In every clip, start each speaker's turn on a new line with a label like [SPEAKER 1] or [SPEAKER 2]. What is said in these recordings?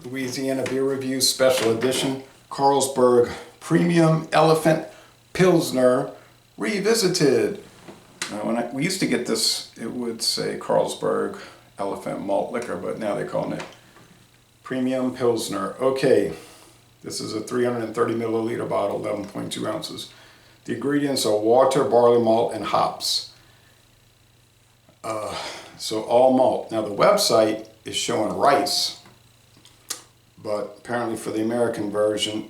[SPEAKER 1] Louisiana Beer Review Special Edition Carlsberg Premium Elephant Pilsner Revisited. Now, when we used to get this, it would say Carlsberg Elephant Malt Liquor, but now they're calling it Premium Pilsner. Okay, this is a 330 milliliter bottle, 11.2 ounces. The ingredients are water, barley malt, and hops. So all malt. Now the website is showing rice, but apparently for the American version,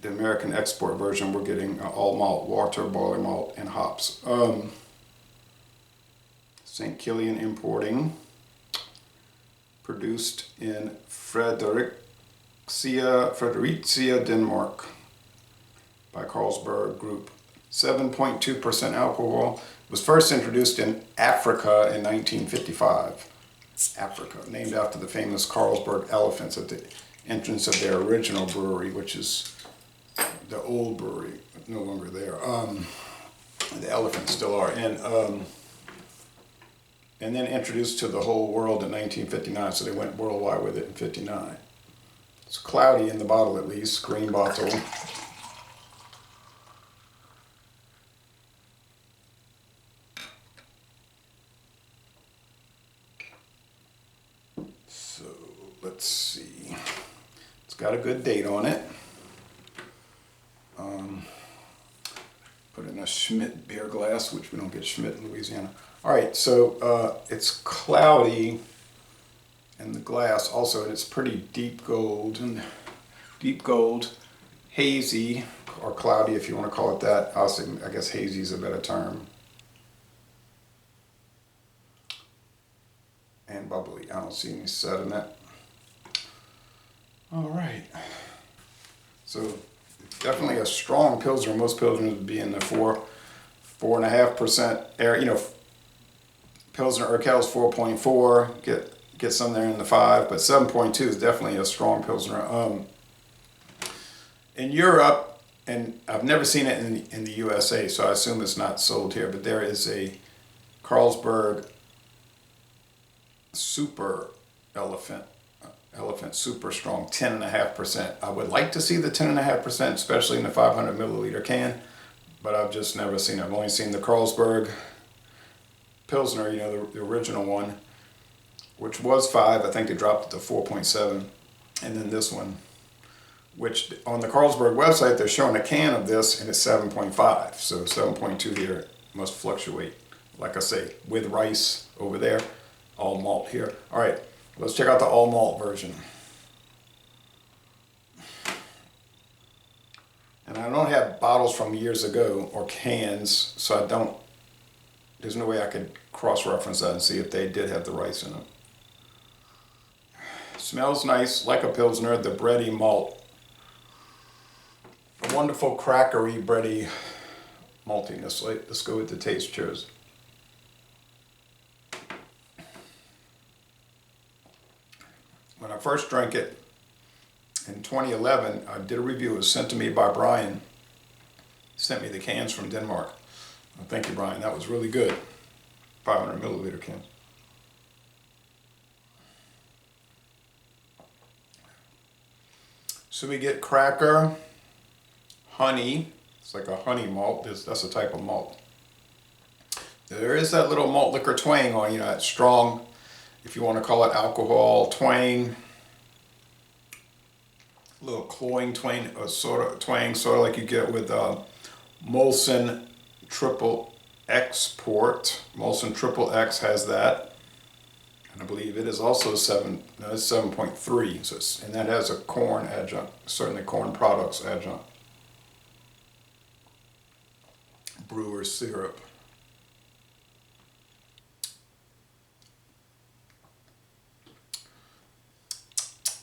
[SPEAKER 1] the American export version, we're getting all malt, water, barley malt, and hops. St. Killian Importing, produced in Fredericia, Denmark, by Carlsberg Group. 7.2% alcohol. Was first introduced in Africa in 1955. Africa, named after the famous Carlsberg elephants at the entrance of their original brewery, which is the old brewery, no longer there. The elephants still are. And then introduced to the whole world in 1959, so they went worldwide with it in 59. It's cloudy in the bottle at least, green bottle. So let's see, it's got a good date on it. Put in a Schmidt beer glass, which we don't get Schmidt in Louisiana. All right, so it's cloudy in the glass also, and it's pretty deep gold, hazy, or cloudy if you want to call it that. I guess hazy is a better term. And bubbly. I don't see any sediment. All right. So definitely a strong Pilsner. Most Pilsners would be in the 4.5% air. You know, Pilsner Urquell's 4.4. Get some there in the 5, but 7.2 is definitely a strong Pilsner. In Europe, and I've never seen it in the USA, so I assume it's not sold here, but there is a Carlsberg Super Elephant Super Strong 10.5%. I would like to see the 10.5%, especially in the 500 milliliter can, but I've just never seen it. I've only seen the Carlsberg Pilsner, you know, the original one, which was 5. I think they dropped it to 4.7. And then this one, which on the Carlsberg website, they're showing a can of this and it's 7.5. So 7.2 here must fluctuate, like I say, with rice over there, all malt here. All right, let's check out the all malt version. And I don't have bottles from years ago or cans, so there's no way I could cross-reference that and see if they did have the rice in it. Smells nice, like a Pilsner, the bready malt. A wonderful crackery, bready maltiness. Let's go with the taste. Cheers. When I first drank it in 2011, I did a review. It was sent to me by Brian. He sent me the cans from Denmark. Well, thank you, Brian. That was really good. 500 milliliter can. So we get cracker, honey. It's like a honey malt. That's a type of malt. There is that little malt liquor twang on, you know, that strong, if you want to call it alcohol twang. A little cloying twang, sort of like you get with Molson Triple Export. Molson Triple X has that. And I believe it is also it's 7.3, so and that has a corn adjunct, certainly corn products adjunct. Brewer's syrup.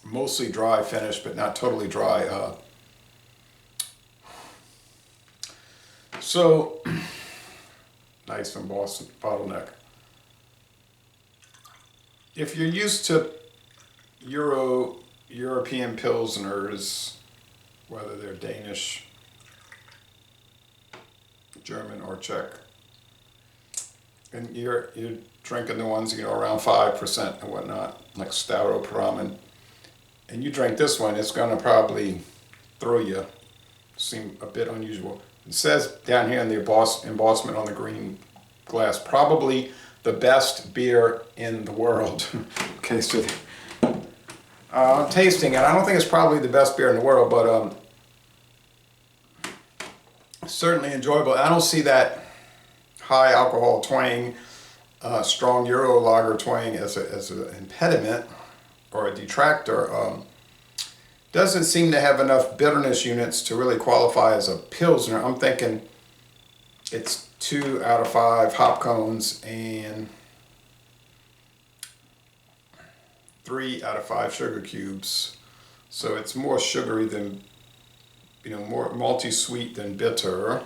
[SPEAKER 1] Mostly dry finish, but not totally dry. So, nice from Boston Bottleneck. If you're used to European Pilsners, whether they're Danish, German, or Czech, and you're drinking the ones, you know, around 5% and whatnot, like Stout or Pyramid, and you drink this one, it's gonna probably throw you. Seem a bit unusual. It says down here in the embossment on the green glass, probably the best beer in the world. Okay, so tasting it, I don't think it's probably the best beer in the world, but certainly enjoyable. I don't see that high alcohol twang, strong Euro lager twang as an impediment or a detractor. Doesn't seem to have enough bitterness units to really qualify as a Pilsner. I'm thinking it's 2 out of 5 hop cones and 3 out of 5 sugar cubes. So it's more sugary than, more malty sweet than bitter.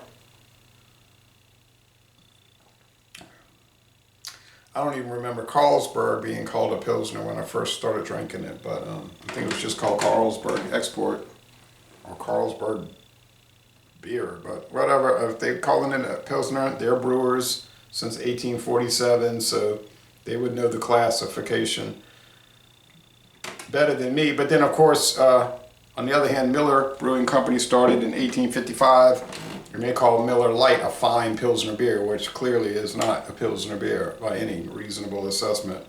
[SPEAKER 1] I don't even remember Carlsberg being called a Pilsner when I first started drinking it, but I think it was just called Carlsberg Export or Carlsberg Beer, but whatever. If they're calling it a Pilsner, they're brewers since 1847, so they would know the classification better than me. But then, of course, on the other hand, Miller Brewing Company started in 1855. And they call Miller Lite a fine Pilsner beer, which clearly is not a Pilsner beer by any reasonable assessment.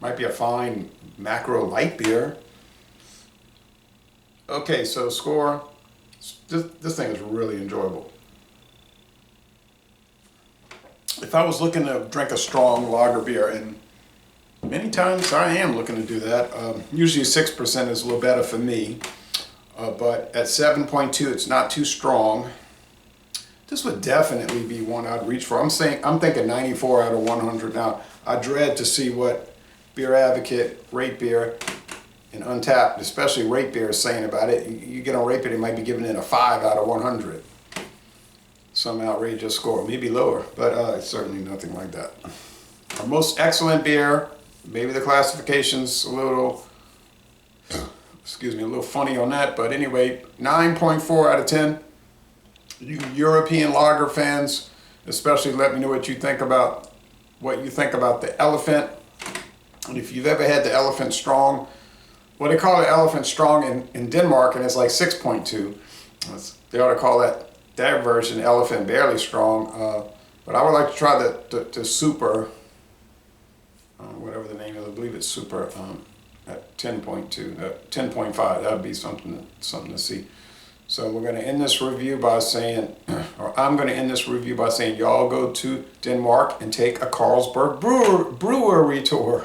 [SPEAKER 1] Might be a fine macro light beer. Okay, so score. This thing is really enjoyable. If I was looking to drink a strong lager beer, and many times I am looking to do that, usually 6% is a little better for me, but at 7.2 it's not too strong. This would definitely be one I'd reach for. I'm thinking 94 out of 100 now. I dread to see what Beer Advocate, Rate Beer, and Untapped, especially Rate Beer, is saying about it. You get on Rate Beer, they might be giving it a 5 out of 100. Some outrageous score, maybe lower, but it's certainly nothing like that. Our most excellent beer, maybe the classification's a little, a little funny on that, but anyway, 9.4 out of 10. You European lager fans, especially, let me know what you think about the Elephant. And if you've ever had the Elephant Strong, well, they call it Elephant Strong in Denmark, and it's like 6.2. They ought to call that version Elephant Barely Strong. But I would like to try the Super, whatever the name is. I believe it's Super at 10.2, 10.5. That would be something to see. So we're going to end this review by saying, or I'm going to end this review by saying, y'all go to Denmark and take a Carlsberg brewery tour.